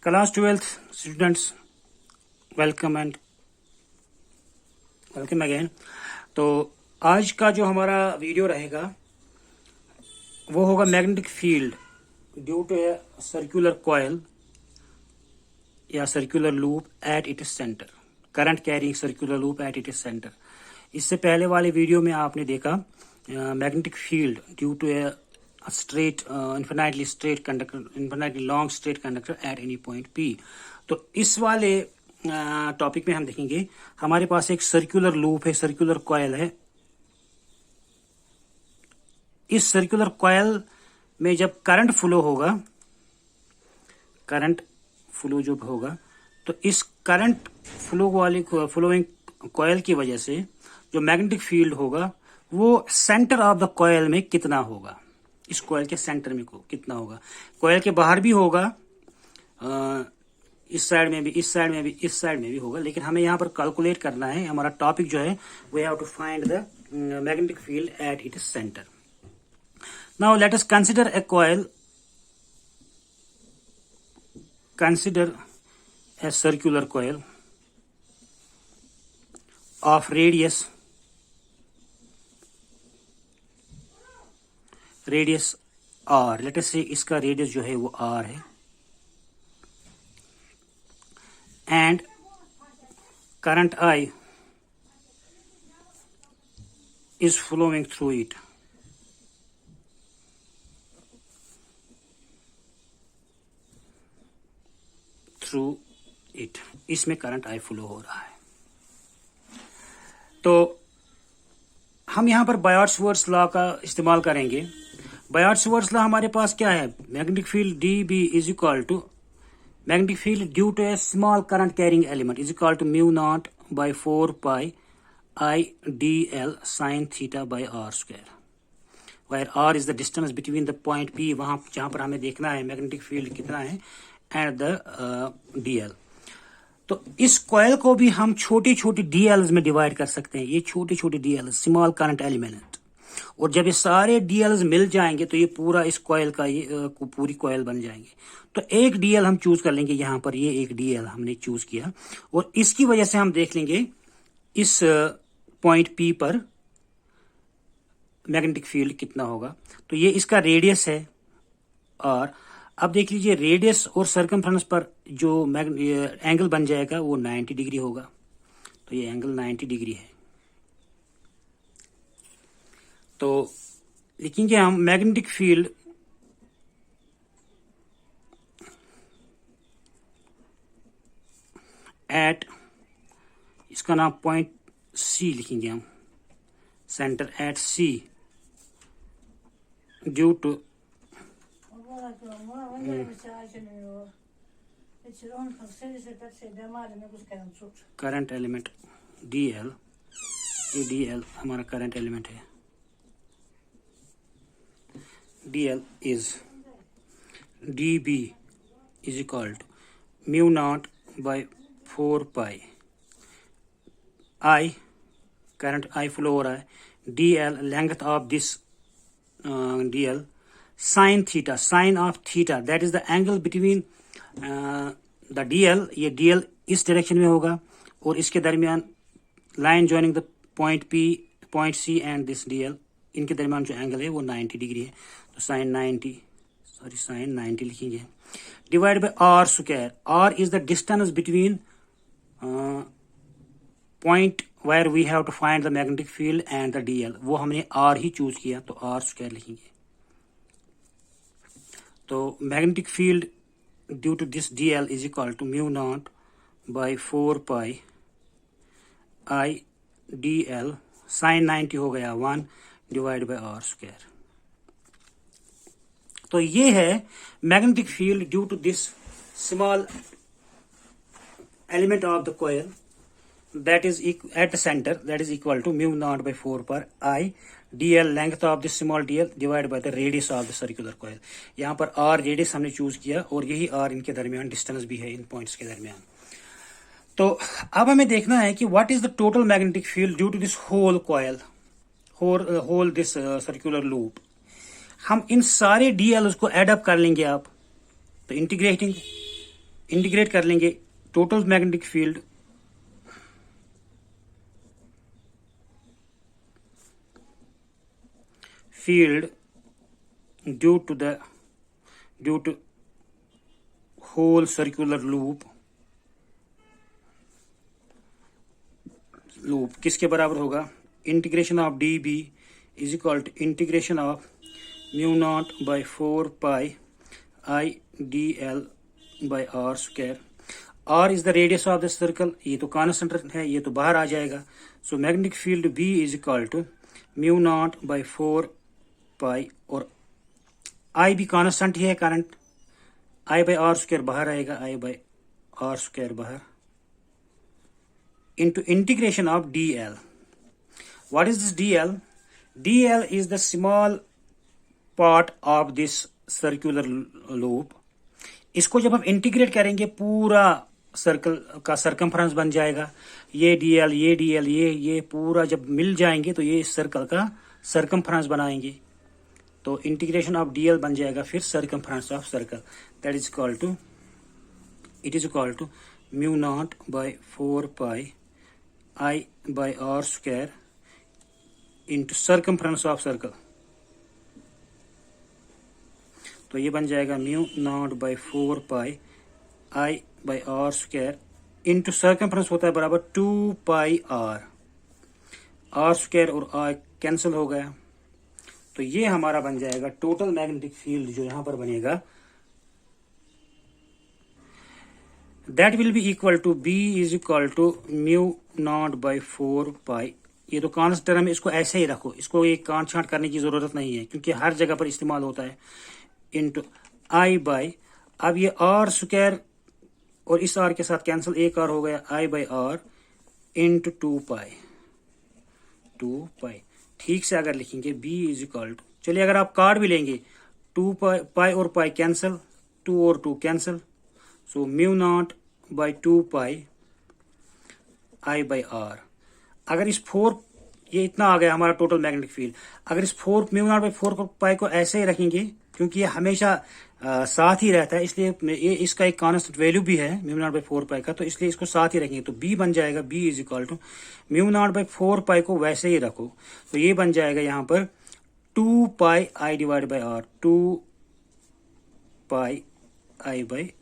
Class 12th students, welcome again. तो आज का जो हमारा वीडियो रहेगा वो होगा magnetic field due to a circular coil या circular loop at its centre, current carrying circular loop at its centre. इससे पहले वाले वीडियो में आपने देखा magnetic field due to a straight infinitely long straight conductor at any point P. तो इस वाले टॉपिक में हम देखेंगे हमारे पास एक सर्कुलर लूप है, सर्कुलर कॉइल है। इस सर्कुलर कॉइल में जब करंट फ्लो होगा, करंट फ्लो जब होगा तो इस करंट फ्लो वाली फ्लोइंग कॉइल की वजह से जो मैग्नेटिक फील्ड होगा वो सेंटर ऑफ द कॉइल में कितना होगा, इस कॉइल के सेंटर में को कितना होगा। कॉइल के बाहर भी होगा, इस साइड में भी, इस साइड में भी, इस साइड में भी होगा, लेकिन हमें यहाँ पर कैलकुलेट करना है। हमारा टॉपिक जो है we have to find the magnetic field at its centre. Now let us consider a coil, consider a circular coil of radius r। Let us say इसका रेडियस जो है वो r है, and current I is flowing through it। इसमें current I flow हो रहा है। तो हम यहां पर बायोट-सावर्ट्स लॉ का इस्तेमाल करेंगे। बायोट-सावर्ट्स लॉ हमारे पास क्या है, magnetic field DB is equal to magnetic field due to a small current carrying element is equal to mu naught by 4 pi I dl sin theta by r square, where r is the distance between the point P, वहां जहां पर हमें देखना है magnetic field कितना है, and the dl। तो इस कॉइल को भी हम छोटी छोटी डीएल्स में डिवाइड कर सकते हैं। ये छोटे छोटे डीएल, स्मॉल करंट एलिमेंट, और जब ये सारे डीएल्स मिल जाएंगे तो ये पूरा इस कॉइल का ये पूरी कॉइल बन जाएंगे। तो एक डीएल हम चूज कर लेंगे यहाँ पर, ये एक डीएल हमने चूज किया, और इसकी वजह से हम देख लेंगे इस पॉइंट पी पर मैग्नेटिक फील्ड कितना होगा। तो ये इसका रेडियस है, और अब देख लीजिए रेडियस और सर्कमफ्रेंस पर जो एंगल बन जाएगा वो 90 डिग्री होगा। तो ये एंगल 90 डिग्री है। तो लिखेंगे हम मैग्नेटिक फील्ड एट, इसका नाम पॉइंट सी लिखेंगे हम, centre at C due to current element DL। ये DL हमारा करंट एलिमेंट है। DL is DB is equal to mu naught by 4 pi I, current I flow हो रहा है, DL length of this DL sine theta, sine of theta that is the angle between the DL। ये DL इस direction में होगा, और इसके दरमियान line joining the point P, point C and this DL, इनके दरमियान जो एंगल है वो 90 डिग्री है। तो साइन 90 लिखेंगे, divide by r square. r is the distance between point where we have to find the magnetic field and the DL, वो हमने r ही चूज किया, तो r स्क्वायर लिखेंगे। तो magnetic field due to this DL is equal to mu naught by 4 pi I DL sine 90 हो गया 1 divide by r square. तो ये है magnetic field due to this small element of the coil that is at the center, that is equal to mu naught by 4 पर I dl length of this small dl divided by the radius of the circular coil। यहाँ पर r radius हमने choose किया, और यही r इनके दरमियान distance भी है, इन पॉइंट्स के दरमियान। तो अब हमें देखना है कि what is the total magnetic field due to this whole coil, whole this circular loop. हम इन सारे डीएल को एड अप कर लेंगे आप। तो इंटीग्रेटिंग इंटीग्रेट कर लेंगे total magnetic field due to whole circular loop किसके बराबर होगा, integration of D B is equal to integration of mu naught by 4 pi I D L by R square. R is the radius of the circle, ये तो constant है, ये तो बाहर आ जाएगा। So magnetic field B is equal to mu naught by 4 pi, और I भी कांस्टेंट ही है current, I by R square बाहर आएगा, आई बाई आर स्क्वायर बाहर, into integration of dl. What is this dl? dl is the small part of this circular loop. इसको जब हम इंटीग्रेट करेंगे पूरा सर्कल का सरकमफ्रेंस बन जाएगा। ये dl ये पूरा जब मिल जाएंगे तो ये इस सर्कल का सरकमफ्रेंस बनाएंगे, तो इंटीग्रेशन ऑफ dl बन जाएगा फिर circumference of circle, that is equal to mu naught by 4 pi I by r square into circumference of circle। तो ये बन जाएगा mu naught by 4 pi I by r square into circumference होता है बराबर 2 पाई r स्क्वायर और r cancel हो गया, तो ये हमारा बन जाएगा टोटल मैग्नेटिक फील्ड जो यहां पर बनेगा, that will be equal to B is equal to mu naught by 4 pi. ये तो कांस्टेंट टर्म है, इसको ऐसे ही रखो, इसको एक कांट छांट करने की जरूरत नहीं है क्योंकि हर जगह पर इस्तेमाल होता है, इंटू आई बाई, अब ये आर स्क्वायर और इस आर के साथ कैंसिल, एक आर हो गया, आई बाई आर इंटू 2 पाई। ठीक से अगर लिखेंगे बी इज इक्वल टू, चलिए अगर आप कार्ड भी लेंगे 2 पाई और पाई कैंसिल, 2 और 2 cancel, so mu naught by 2 pi I by R. अगर इस 4, ये इतना आ गया हमारा टोटल मैग्नेटिक फील्ड, अगर इस 4 म्यू नॉट बाई 4 पाई को ऐसे ही रखेंगे क्योंकि ये हमेशा साथ ही रहता है, इसलिए ये इसका एक कांस्टेंट वैल्यू भी है म्यू नॉट बाई 4 पाई का, तो इसलिए इसको साथ ही रखेंगे, तो बी बन जाएगा B is equal to mu naught by 4 pi को वैसे ही रखो, तो ये बन जाएगा यहाँ पर 2 pi I divide by R, 2 pi I by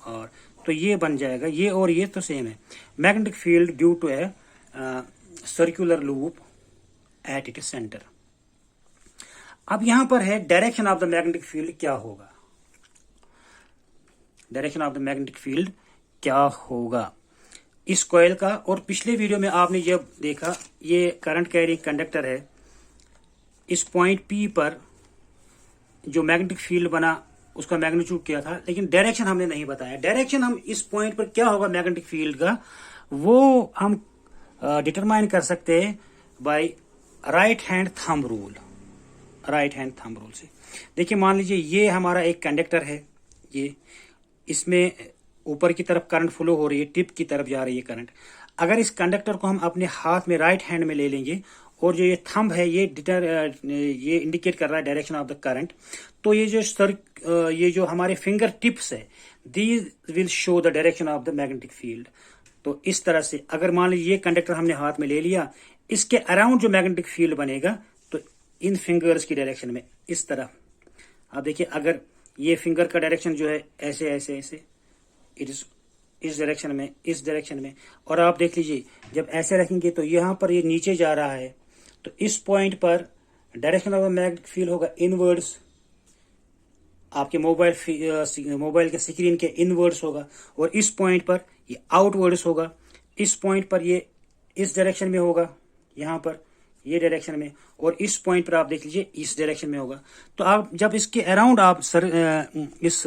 R, तो ये बन जाएगा, ये और ये तो सेम है, magnetic field due to a circular loop at it centre. अब यहां पर है direction of the magnetic field क्या होगा, direction of the magnetic field क्या होगा इस कॉइल का। और पिछले वीडियो में आपने जब देखा, ये करंट कैरिंग कंडक्टर है, इस पॉइंट पी पर जो मैग्नेटिक फील्ड बना उसका मैग्नीट्यूड क्या था, लेकिन डायरेक्शन हमने नहीं बताया। डायरेक्शन हम इस पॉइंट पर क्या होगा मैग्नेटिक फील्ड का, वो हम डिटरमाइन कर सकते हैं by right hand thumb rule से। देखिए मान लीजिए ये हमारा एक कंडक्टर है, ये इसमें ऊपर की तरफ करंट फ्लो हो रही है, टिप की तरफ जा रही है करंट। अगर इस कंडक्टर को हम अपने हाथ में राइट हैंड में ले लेंगे और जो ये थंब है ये इंडिकेट कर रहा है डायरेक्शन ऑफ द करंट, तो ये जो हमारे फिंगर टिप्स है, these will show the direction of the magnetic field. तो इस तरह से अगर मान लीजिए ये कंडक्टर हमने हाथ में ले लिया, इसके अराउंड जो मैग्नेटिक फील्ड बनेगा तो इन फिंगर्स की डायरेक्शन में इस तरह, आप देखिए अगर ये फिंगर का डायरेक्शन जो है ऐसे ऐसे ऐसे, इट इज इस डायरेक्शन में, और आप देख लीजिए जब ऐसे रखेंगे तो यहां पर ये नीचे जा रहा है, तो इस पॉइंट पर direction of the magnetic field होगा इनवर्ड्स, आपके मोबाइल के स्क्रीन के इनवर्ड्स होगा, और इस पॉइंट पर ये आउटवर्ड्स होगा, इस पॉइंट पर ये इस डायरेक्शन में होगा, यहाँ पर ये डायरेक्शन में, और इस पॉइंट पर आप देख लीजिए इस डायरेक्शन में होगा। तो आप जब इसके अराउंड आप इस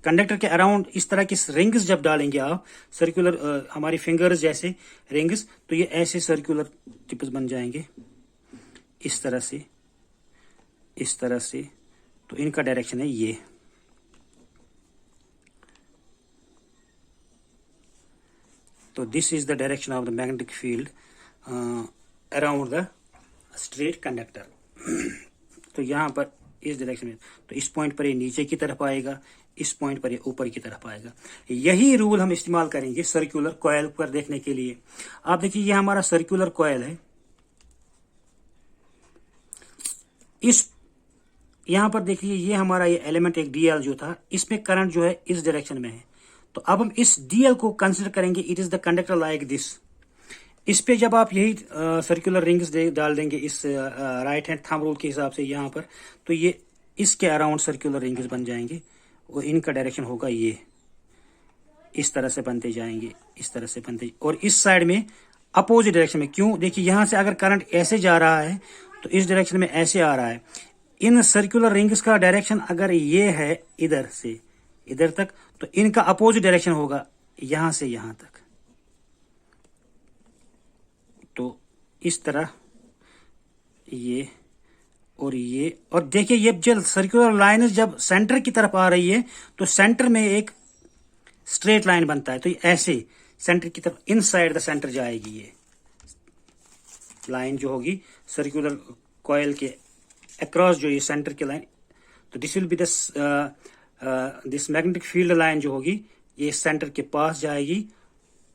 कंडक्टर के अराउंड इस तरह की रिंग्स जब डालेंगे आप, सर्कुलर हमारी फिंगर्स जैसे रिंग्स, तो ये ऐसे सर्कुलर टिप्स बन जाएंगे इस तरह से, तो इनका डायरेक्शन है ये। तो this is the direction of the magnetic field around the straight conductor. तो यहां पर इस डायरेक्शन में, तो इस पॉइंट पर ये नीचे की तरफ आएगा, इस पॉइंट पर ये ऊपर की तरफ आएगा। यही रूल हम इस्तेमाल करेंगे सर्कुलर कॉइल पर देखने के लिए। आप देखिए ये हमारा सर्कुलर कॉइल है, इस यहां पर देखिए ये हमारा ये एलिमेंट एक डीएल जो था, इसमें करंट जो है इस डायरेक्शन में है। तो अब हम इस डीएल को कंसिडर करेंगे, it is the conductor like this. इस पे जब आप यही सर्कुलर रिंग्स डाल देंगे इस राइट हैंड थंब रूल के हिसाब से यहाँ पर, तो ये इसके अराउंड सर्कुलर रिंग्स बन जाएंगे और इनका डायरेक्शन होगा ये, इस तरह से बनते जाएंगे, इस तरह से बनते, और इस साइड में अपोजिट डायरेक्शन में। क्यों? देखिए यहां से अगर करंट ऐसे जा रहा है तो इस डायरेक्शन में ऐसे आ रहा है। इन सर्कुलर रिंग्स का डायरेक्शन अगर ये है इधर से इधर तक, तो इनका अपोजिट डायरेक्शन होगा यहां से यहां तक। तो इस तरह ये और देखिए ये जब सर्कुलर लाइन जब सेंटर की तरफ आ रही है तो सेंटर में एक स्ट्रेट लाइन बनता है। तो ये ऐसे सेंटर की तरफ इनसाइड द सेंटर जाएगी, ये लाइन जो होगी सर्कुलर कॉइल के अक्रॉस जो ये सेंटर की लाइन। तो this will be this magnetic field line जो होगी ये सेंटर के पास जाएगी,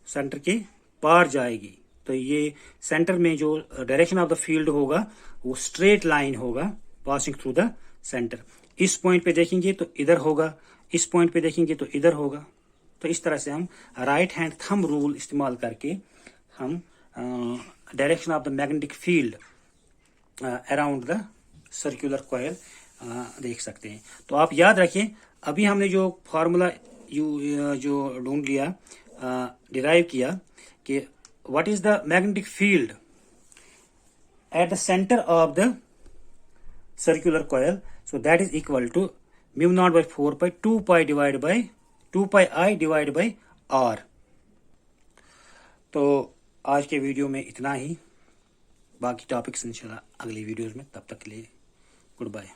सेंटर के पार जाएगी। तो ये सेंटर में जो डायरेक्शन ऑफ द फील्ड होगा वो स्ट्रेट लाइन होगा पासिंग थ्रू द सेंटर। इस पॉइंट पे देखेंगे तो इधर होगा, इस पॉइंट पे देखेंगे तो इधर होगा। तो इस तरह से हम राइट हैंड थंब रूल इस्तेमाल करके हम direction of the magnetic field around the circular coil देख सकते हैं। तो आप याद रखें, अभी हमने जो फॉर्मूला जो ढूंढ लिया, डिराइव किया कि what is the magnetic field at the center of the circular coil, so that is equal to mu naught by 4 pi 2 pi I divided by r। तो आज के वीडियो में इतना ही, बाकी टॉपिक्स इंशाल्लाह अगली वीडियोस में। तब तक के लिए गुड बाय।